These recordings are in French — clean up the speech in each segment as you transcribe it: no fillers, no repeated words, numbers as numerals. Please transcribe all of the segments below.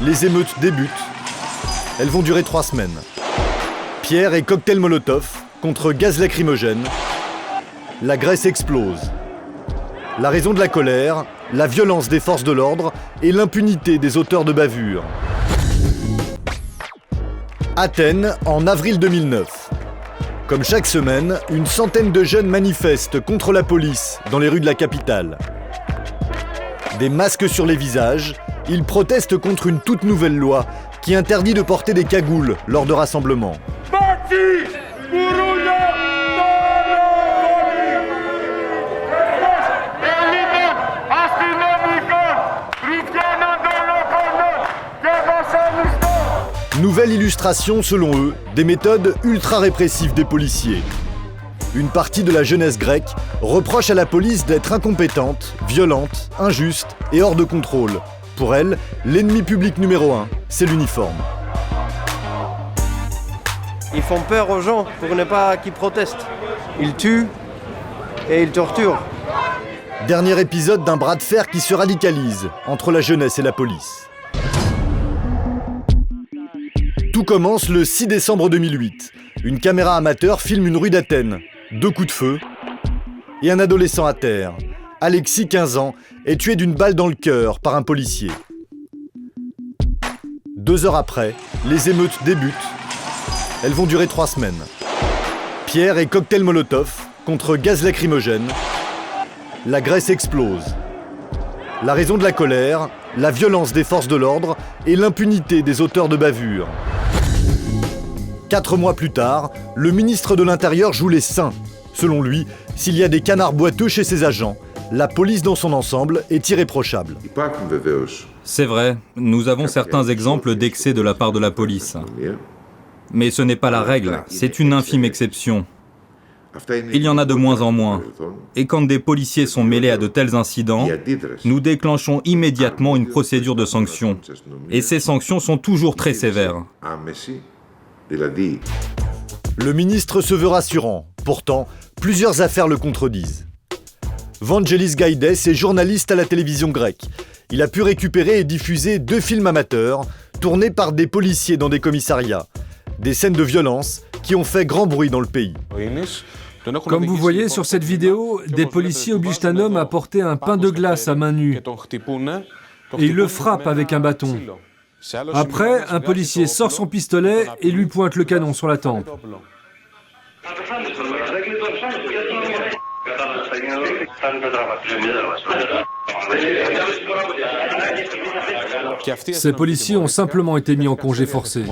les émeutes débutent. Elles vont durer 3 semaines. Pierre et cocktail Molotov contre gaz lacrymogène. La Grèce explose. La raison de la colère, la violence des forces de l'ordre et l'impunité des auteurs de bavures. Athènes, en avril 2009. Comme chaque semaine, une centaine de jeunes manifestent contre la police dans les rues de la capitale. Des masques sur les visages, ils protestent contre une toute nouvelle loi qui interdit de porter des cagoules lors de rassemblements. Nouvelle illustration, selon eux, des méthodes ultra-répressives des policiers. Une partie de la jeunesse grecque reproche à la police d'être incompétente, violente, injuste et hors de contrôle. Pour elle, l'ennemi public numéro 1, c'est l'uniforme. Ils font peur aux gens pour ne pas qu'ils protestent. Ils tuent et ils torturent. Dernier épisode d'un bras de fer qui se radicalise entre la jeunesse et la police. Tout commence le 6 décembre 2008. Une caméra amateur filme une rue d'Athènes. 2 coups de feu et un adolescent à terre. Alexis, 15 ans, est tué d'une balle dans le cœur par un policier. 2 heures après, les émeutes débutent. Elles vont durer 3 semaines. Pierre et cocktail Molotov contre gaz lacrymogène. La Grèce explose. La raison de la colère, la violence des forces de l'ordre et l'impunité des auteurs de bavures. 4 mois plus tard, le ministre de l'Intérieur joue les saints. Selon lui, s'il y a des canards boiteux chez ses agents, la police dans son ensemble est irréprochable. C'est vrai, nous avons certains exemples d'excès de la part de la police. Mais ce n'est pas la règle, c'est une infime exception. Il y en a de moins en moins. Et quand des policiers sont mêlés à de tels incidents, nous déclenchons immédiatement une procédure de sanctions. Et ces sanctions sont toujours très sévères. Le ministre se veut rassurant. Pourtant, plusieurs affaires le contredisent. Vangelis Gaides est journaliste à la télévision grecque. Il a pu récupérer et diffuser 2 films amateurs tournés par des policiers dans des commissariats. Des scènes de violence qui ont fait grand bruit dans le pays. Comme vous voyez sur cette vidéo, des policiers obligent un homme à porter un pain de glace à main nue et il le frappe avec un bâton. Après, un policier sort son pistolet et lui pointe le canon sur la tempe. Ces policiers ont simplement été mis en congé forcé.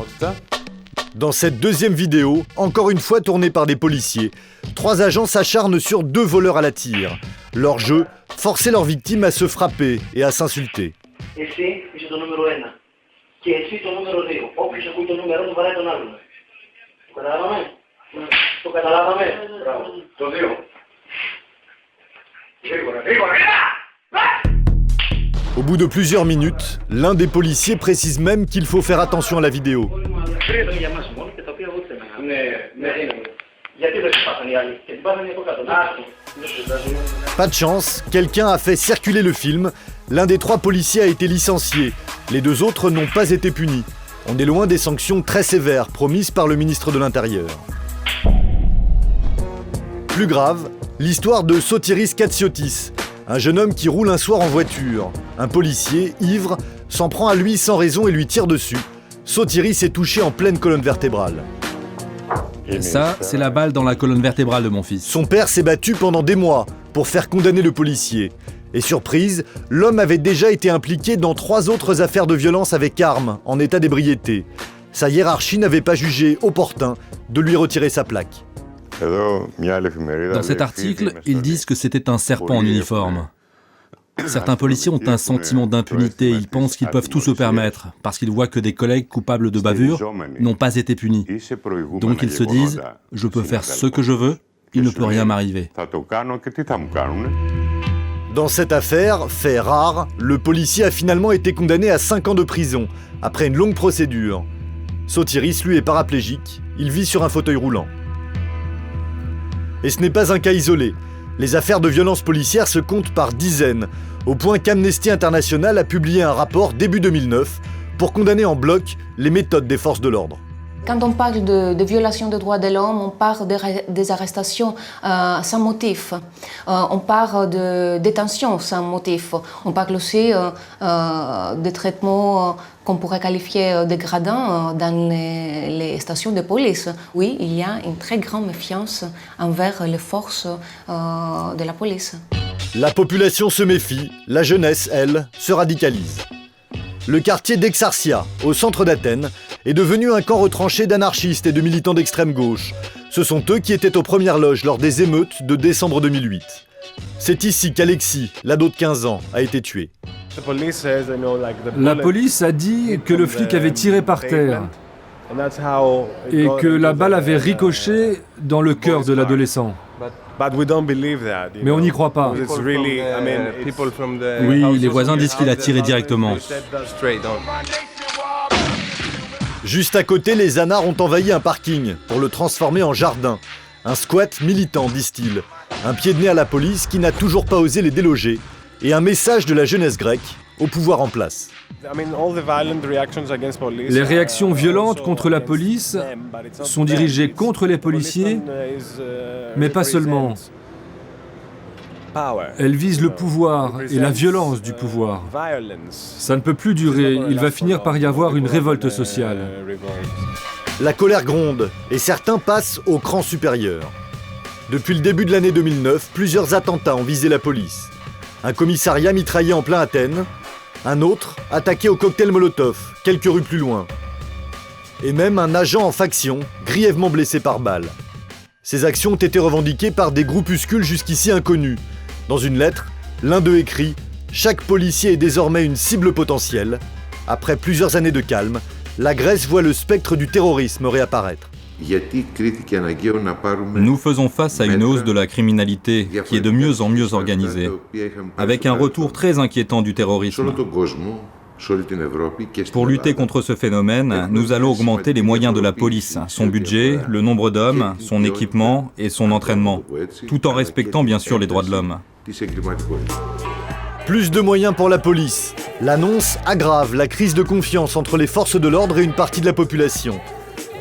Dans cette deuxième vidéo, encore une fois tournée par des policiers, 3 agents s'acharnent sur 2 voleurs à la tire. Leur jeu, forcer leurs victimes à se frapper et à s'insulter. Au bout de plusieurs minutes, l'un des policiers précise même qu'il faut faire attention à la vidéo. Pas de chance, quelqu'un a fait circuler le film. L'un des 3 policiers a été licencié. Les 2 autres n'ont pas été punis. On est loin des sanctions très sévères promises par le ministre de l'Intérieur. Plus grave, l'histoire de Sotiris Katsiotis, un jeune homme qui roule un soir en voiture. Un policier, ivre, s'en prend à lui sans raison et lui tire dessus. Sotiris est touché en pleine colonne vertébrale. Et ça, c'est la balle dans la colonne vertébrale de mon fils. Son père s'est battu pendant des mois pour faire condamner le policier. Et surprise, l'homme avait déjà été impliqué dans 3 autres affaires de violence avec armes en état d'ébriété. Sa hiérarchie n'avait pas jugé opportun de lui retirer sa plaque. Dans cet article, ils disent que c'était un serpent en uniforme. Certains policiers ont un sentiment d'impunité, ils pensent qu'ils peuvent tout se permettre, parce qu'ils voient que des collègues coupables de bavure n'ont pas été punis. Donc ils se disent « je peux faire ce que je veux, il ne peut rien m'arriver ». Dans cette affaire, fait rare, le policier a finalement été condamné à 5 ans de prison, après une longue procédure. Sotiris, lui, est paraplégique, il vit sur un fauteuil roulant. Et ce n'est pas un cas isolé. Les affaires de violence policière se comptent par dizaines, au point qu'Amnesty International a publié un rapport début 2009 pour condamner en bloc les méthodes des forces de l'ordre. Quand on parle de violation des droits de l'homme, on parle des arrestations sans motif. On parle de détention sans motif. On parle aussi de traitements qu'on pourrait qualifier de dégradants dans les stations de police. Oui, il y a une très grande méfiance envers les forces de la police. La population se méfie, la jeunesse, elle, se radicalise. Le quartier d'Exarchia, au centre d'Athènes, est devenu un camp retranché d'anarchistes et de militants d'extrême gauche. Ce sont eux qui étaient aux premières loges lors des émeutes de décembre 2008. C'est ici qu'Alexis, l'ado de 15 ans, a été tué. La police a dit que le flic avait tiré par terre et que la balle avait ricoché dans le cœur de l'adolescent. Mais on n'y croit pas. Oui, les voisins disent qu'il a tiré directement. Juste à côté, les anards ont envahi un parking pour le transformer en jardin. Un squat militant, disent-ils. Un pied de nez à la police qui n'a toujours pas osé les déloger. Et un message de la jeunesse grecque au pouvoir en place. Les réactions violentes contre la police sont dirigées contre les policiers, mais pas seulement. Elles visent le pouvoir et la violence du pouvoir. Ça ne peut plus durer, il va finir par y avoir une révolte sociale. La colère gronde et certains passent au cran supérieur. Depuis le début de l'année 2009, plusieurs attentats ont visé la police. Un commissariat mitraillé en plein Athènes, un autre attaqué au cocktail Molotov, quelques rues plus loin. Et même un agent en faction, grièvement blessé par balle. Ces actions ont été revendiquées par des groupuscules jusqu'ici inconnus. Dans une lettre, l'un d'eux écrit « Chaque policier est désormais une cible potentielle. Après plusieurs années de calme, la Grèce voit le spectre du terrorisme réapparaître. » Nous faisons face à une hausse de la criminalité qui est de mieux en mieux organisée, avec un retour très inquiétant du terrorisme. Pour lutter contre ce phénomène, nous allons augmenter les moyens de la police, son budget, le nombre d'hommes, son équipement et son entraînement, tout en respectant bien sûr les droits de l'homme. Plus de moyens pour la police. L'annonce aggrave la crise de confiance entre les forces de l'ordre et une partie de la population.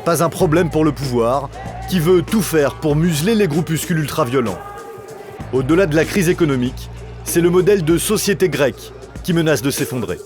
Pas un problème pour le pouvoir, qui veut tout faire pour museler les groupuscules ultra-violents. Au-delà de la crise économique, c'est le modèle de société grecque qui menace de s'effondrer.